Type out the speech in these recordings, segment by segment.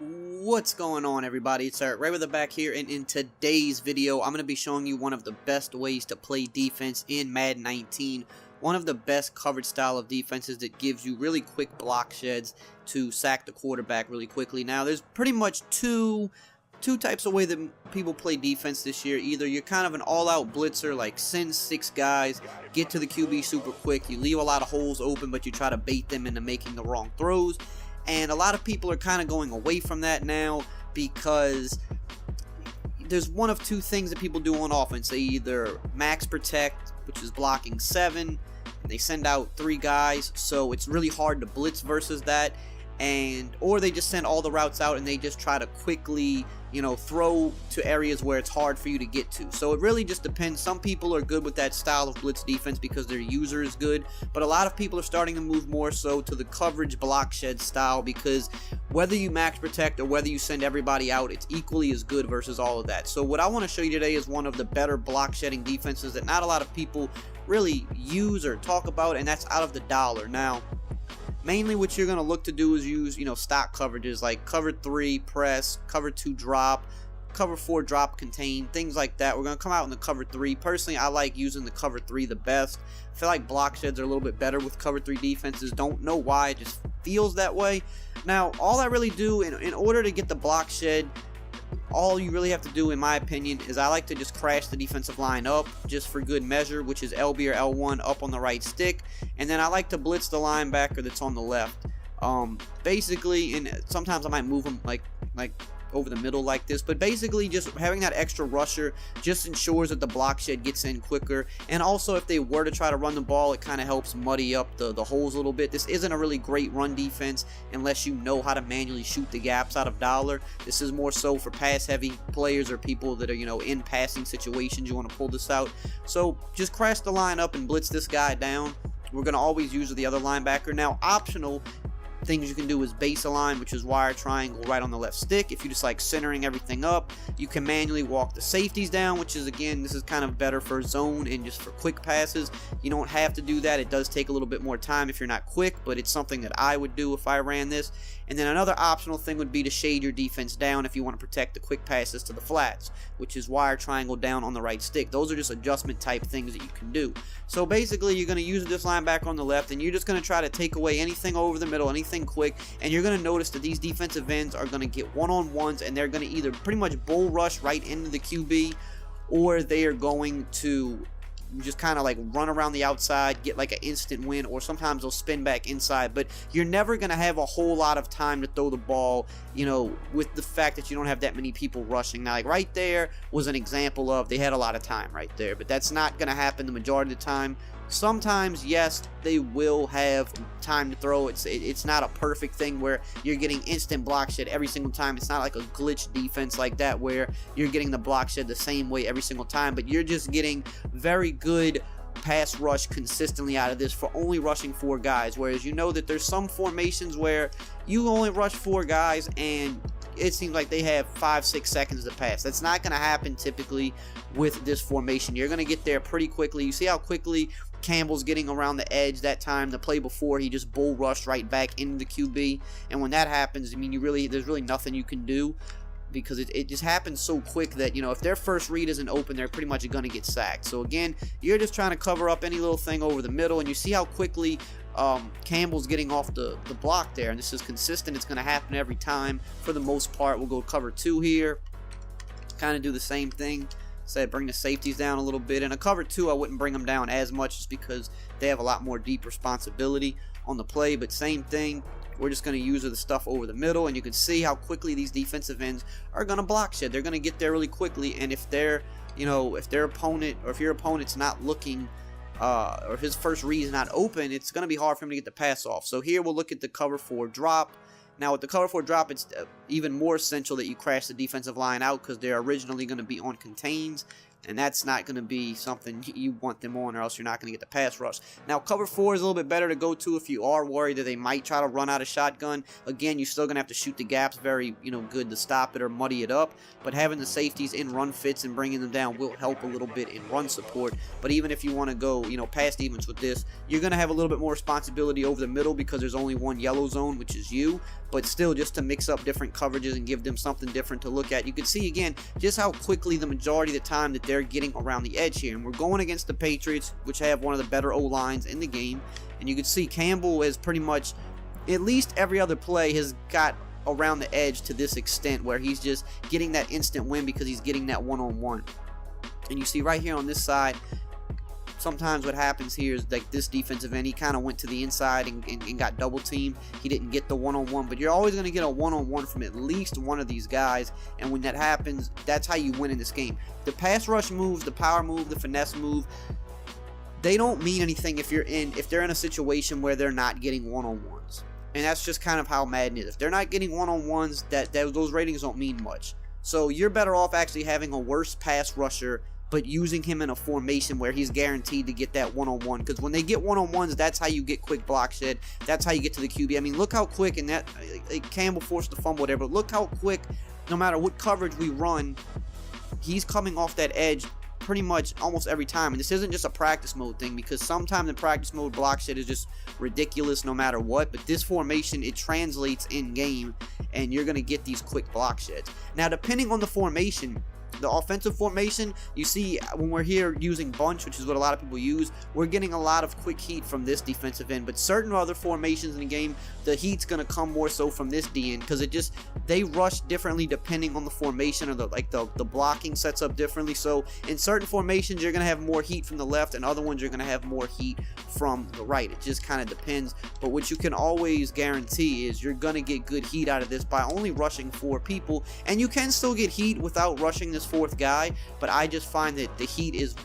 What's going on, everybody? It's EricRayweather back here, and in today's video I'm going to be showing you one of the best ways to play defense in Madden 19. One of the best coverage style of defenses that gives you really quick block sheds to sack the quarterback really quickly. Now there's pretty much two types of way that people play defense this year. Either you're kind of an all-out blitzer, like send 6 guys, get to the QB super quick, you leave a lot of holes open but you try to bait them into making the wrong throws. And a lot of people are kind of going away from that now because there's one of two things that people do on offense. They either max protect, which is blocking 7, and they send out 3 guys, so it's really hard to blitz versus that. Or they just send all the routes out and they just try to quickly, throw to areas where it's hard for you to get to. So it really just depends. Some people are good with that style of blitz defense because their user is good, but a lot of people are starting to move more so to the coverage block shed style, because whether you max protect or whether you send everybody out, it's equally as good versus all of that. So what I want to show you today is one of the better block shedding defenses that not a lot of people really use or talk about, and that's out of the dollar. Now, mainly what you're going to look to do is use, stock coverages like cover 3 press, cover 2 drop, cover 4 drop contain, things like that. We're going to come out in the cover 3. Personally, I like using the cover 3 the best. I feel like block sheds are a little bit better with cover 3 defenses. Don't know why, it just feels that way. Now, all I really do in order to get the block shed, all you really have to do, in my opinion, is I like to just crash the defensive line up just for good measure, which is LB or L1 up on the right stick, and then I like to blitz the linebacker that's on the left. Basically, and sometimes I might move them like over the middle like this, but basically just having that extra rusher just ensures that the block shed gets in quicker. And also, if they were to try to run the ball, it kind of helps muddy up the holes a little bit. This isn't a really great run defense unless you know how to manually shoot the gaps out of dollar. This is more so for pass heavy players or people that are in passing situations. You want to pull this out, so just crash the line up and blitz this guy down. We're going to always use the other linebacker. Now, optional things you can do is base align, which is wire triangle right on the left stick. If you just like centering everything up, you can manually walk the safeties down, which is, again, this is kind of better for zone and just for quick passes. You don't have to do that. It does take a little bit more time if you're not quick, but it's something that I would do if I ran this. And then another optional thing would be to shade your defense down if you want to protect the quick passes to the flats, which is wire triangle down on the right stick. Those are just adjustment type things that you can do. So basically, you're going to use this linebacker on the left, and you're just going to try to take away anything over the middle, anything quick, and you're going to notice that these defensive ends are going to get one-on-ones, and they're going to either pretty much bull rush right into the QB, or they are going to just kind of like run around the outside, get like an instant win, or sometimes they'll spin back inside. But you're never going to have a whole lot of time to throw the ball, with the fact that you don't have that many people rushing. Now, like right there was an example of they had a lot of time right there, but that's not going to happen the majority of the time. Sometimes, yes, they will have time to throw. It's not a perfect thing where you're getting instant block shed every single time. It's not like a glitch defense like that where you're getting the block shed the same way every single time, but you're just getting very good pass rush consistently out of this for only rushing 4 guys. Whereas you know that there's some formations where you only rush 4 guys and it seems like they have 5-6 seconds to pass. That's not going to happen typically with this formation. You're going to get there pretty quickly. You see how quickly Campbell's getting around the edge that time. The play before, he just bull rushed right back into the QB, and when that happens, I mean, there's really nothing you can do, because it just happens so quick that, if their first read isn't open, they're pretty much going to get sacked. So again, you're just trying to cover up any little thing over the middle, and you see how quickly Campbell's getting off the block there, and this is consistent. It's going to happen every time for the most part. We'll go cover 2 here, kind of do the same thing. Said bring the safeties down a little bit. In a cover 2, I wouldn't bring them down as much just because they have a lot more deep responsibility on the play, but same thing. We're just going to use the stuff over the middle, and you can see how quickly these defensive ends are going to block shed. They're going to get there really quickly, and if their opponent, or if your opponent's not looking, or his first read is not open, it's going to be hard for him to get the pass off. So here we'll look at the cover 4 drop. Now with the cover 4 drop, it's even more essential that you crash the defensive line out because they're originally going to be on contains. and that's not going to be something you want them on, or else you're not going to get the pass rush. Now, cover 4 is a little bit better to go to if you are worried that they might try to run out of shotgun. Again, you're still going to have to shoot the gaps very, good to stop it or muddy it up, but having the safeties in run fits and bringing them down will help a little bit in run support. But even if you want to go, pass defense with this, you're going to have a little bit more responsibility over the middle because there's only one yellow zone, which is you. But still, just to mix up different coverages and give them something different to look at. You can see, again, just how quickly the majority of the time that they're getting around the edge here. And we're going against the Patriots, which have one of the better O-lines in the game. And you can see Campbell has pretty much, at least every other play, has got around the edge to this extent where he's just getting that instant win because he's getting that one-on-one. And you see right here on this side, sometimes what happens here is like this defensive end, he kind of went to the inside and got double teamed. He didn't get the one-on-one, but you're always going to get a one-on-one from at least one of these guys, and when that happens, that's how you win in this game. The pass rush moves, the power move, the finesse move, they don't mean anything if they're in a situation where they're not getting one-on-ones. And that's just kind of how Madden is. If they're not getting one-on-ones, those ratings don't mean much. So you're better off actually having a worse pass rusher, but using him in a formation where he's guaranteed to get that one-on-one. Because when they get one-on-ones, that's how you get quick block shed. That's how you get to the QB. I mean, look how quick, and that Campbell forced the fumble there, but look how quick, no matter what coverage we run, he's coming off that edge pretty much almost every time. And this isn't just a practice mode thing, because sometimes in practice mode, block shed is just ridiculous no matter what. But this formation, it translates in game, and you're going to get these quick block sheds. Now, depending on the formation, the offensive formation, you see when we're here using bunch, which is what a lot of people use, we're getting a lot of quick heat from this defensive end. But certain other formations in the game, the heat's going to come more so from this D end, because they rush differently depending on the formation, or the blocking sets up differently. So in certain formations, you're going to have more heat from the left, and other ones you're going to have more heat from the right. It just kind of depends. But what you can always guarantee is you're going to get good heat out of this by only rushing 4 people, and you can still get heat without rushing this 4th guy, but I just find that the heat is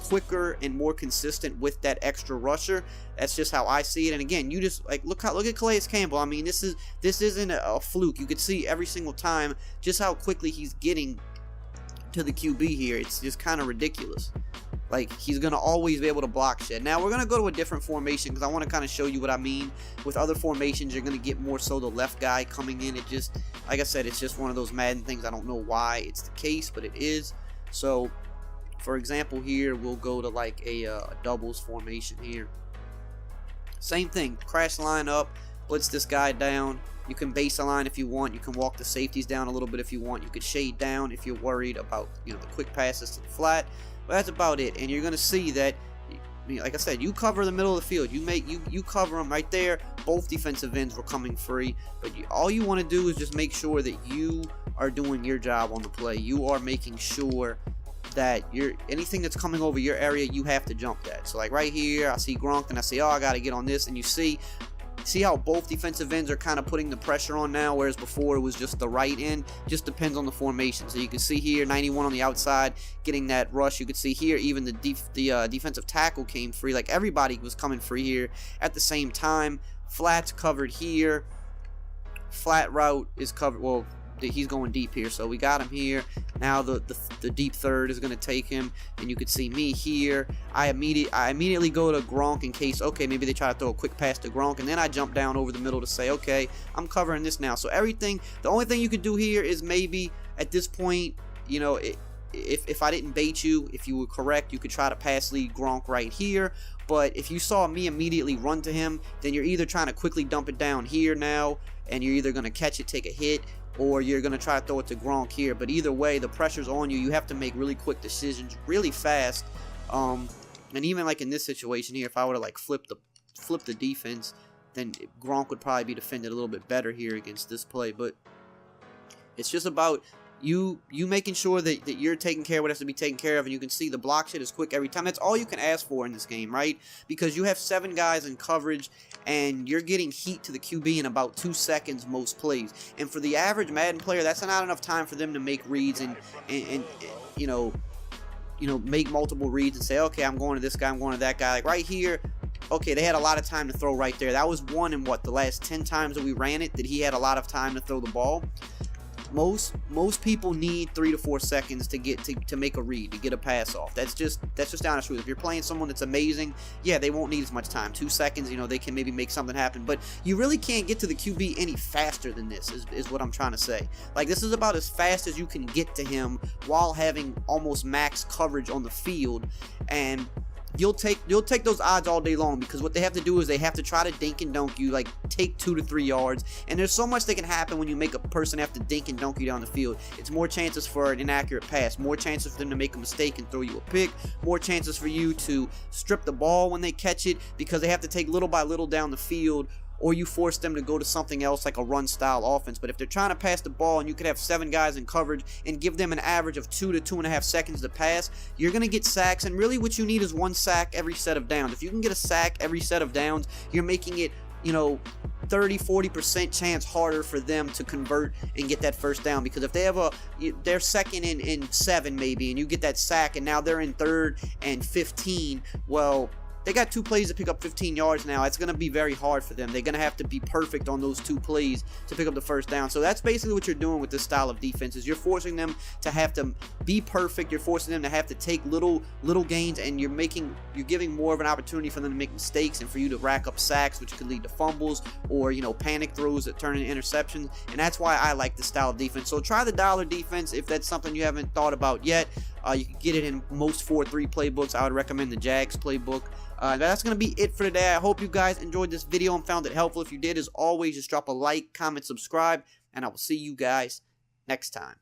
quicker and more consistent with that extra rusher. That's just how I see it. And again, you just look at Calais Campbell. I mean, this isn't a fluke. You could see every single time just how quickly he's getting to the QB here. It's just kind of ridiculous. He's going to always be able to block shed. Now, we're going to go to a different formation because I want to kind of show you what I mean. With other formations, you're going to get more so the left guy coming in. It just, like I said, it's just one of those Madden things. I don't know why it's the case, but it is. So, for example, here, we'll go to a doubles formation here. Same thing. Crash line up, blitz this guy down. You can base a line if you want. You can walk the safeties down a little bit if you want. You could shade down if you're worried about the quick passes to the flat. But that's about it. And you're going to see that, like I said, you cover the middle of the field. You cover them right there. Both defensive ends were coming free. But all you want to do is just make sure that you are doing your job on the play. You are making sure that anything that's coming over your area, you have to jump that. So right here, I see Gronk, and I say, oh, I got to get on this. And you see how both defensive ends are kind of putting the pressure on now, whereas before it was just the right end. Just depends on the formation. So you can see here 91 on the outside getting that rush. You can see here even the defensive tackle came free. Everybody was coming free here at the same time. Flat's covered here. Flat route is covered. Well, he's going deep here, so we got him here. Now the deep third is going to take him, and you can see me here. I immediately go to Gronk in case, okay, maybe they try to throw a quick pass to Gronk, and then I jump down over the middle to say, okay, I'm covering this now. So the only thing you could do here is maybe at this point, if I didn't bait you, if you were correct, you could try to pass lead Gronk right here. But if you saw me immediately run to him, then you're either trying to quickly dump it down here now, and you're either going to catch it, take a hit, or you're going to try to throw it to Gronk here. But either way, the pressure's on you. You have to make really quick decisions really fast. And even in this situation here, if I were to flip the defense, then Gronk would probably be defended a little bit better here against this play. But it's just about you making sure that you're taking care of what has to be taken care of, and you can see the block shit is quick every time. That's all you can ask for in this game, right? Because you have 7 guys in coverage, and you're getting heat to the QB in about 2 seconds most plays. And for the average Madden player, that's not enough time for them to make reads and make multiple reads and say, okay, I'm going to this guy, I'm going to that guy. Right here, okay, they had a lot of time to throw right there. That was one in the last 10 times that we ran it that he had a lot of time to throw the ball. Most people need 3 to 4 seconds to get to make a read, to get a pass off. That's just down the truth. If you're playing someone that's amazing, yeah, they won't need as much time. 2 seconds, you know, they can maybe make something happen. But you really can't get to the QB any faster than this, is what I'm trying to say. Like, this is about as fast as you can get to him while having almost max coverage on the field. And you'll take those odds all day long, because what they have to do is they have to try to dink and dunk you, like take 2 to 3 yards, and there's so much that can happen when you make a person have to dink and dunk you down the field. It's more chances for an inaccurate pass, more chances for them to make a mistake and throw you a pick, more chances for you to strip the ball when they catch it, because they have to take little by little down the field, or you force them to go to something else like a run style offense. But if they're trying to pass the ball and you could have 7 guys in coverage and give them an average of 2 to 2.5 seconds to pass, you're going to get sacks, and really what you need is 1 sack every set of downs. If you can get a sack every set of downs, you're making it, you know, 30-40% chance harder for them to convert and get that first down, because if they have they're second in 7 maybe, and you get that sack and now they're in 3rd and 15, well, they got 2 plays to pick up 15 yards now. It's going to be very hard for them. They're going to have to be perfect on those 2 plays to pick up the first down. So that's basically what you're doing with this style of defense, is you're forcing them to have to be perfect. You're forcing them to have to take little gains, and you're giving more of an opportunity for them to make mistakes and for you to rack up sacks, which could lead to fumbles or, you know, panic throws that turn into interceptions. And that's why I like this style of defense. So try the dollar defense if that's something you haven't thought about yet. You can get it in most 4-3 playbooks. I would recommend the Jags playbook. That's going to be it for today. I hope you guys enjoyed this video and found it helpful. If you did, as always, just drop a like, comment, subscribe, and I will see you guys next time.